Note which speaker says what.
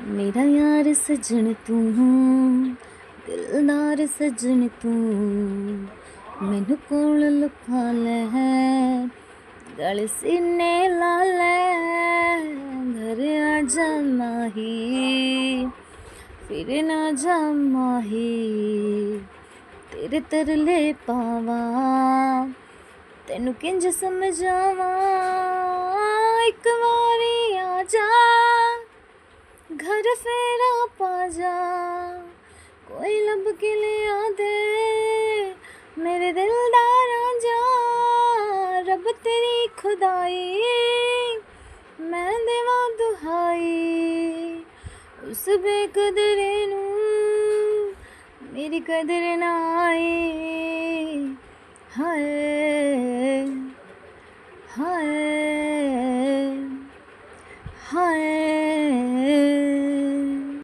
Speaker 1: मेरा यार सजन तू, दिलदार सजन तू, मैनू कोल लुका लै, गल सीने ला लै, घर आ जा माही, फिर ना जा माही, तेरे तरले पावा, तेनू किंज समझावा, एक वारी आ जा, घर फेरा पा जा, कोई लब के लिया दे, मेरे दिलदार जा, रब तेरी खुदाई, मैं देवा दुहाई, उस बेकदरे नू मेरी कदर ना आई, हाय हाय।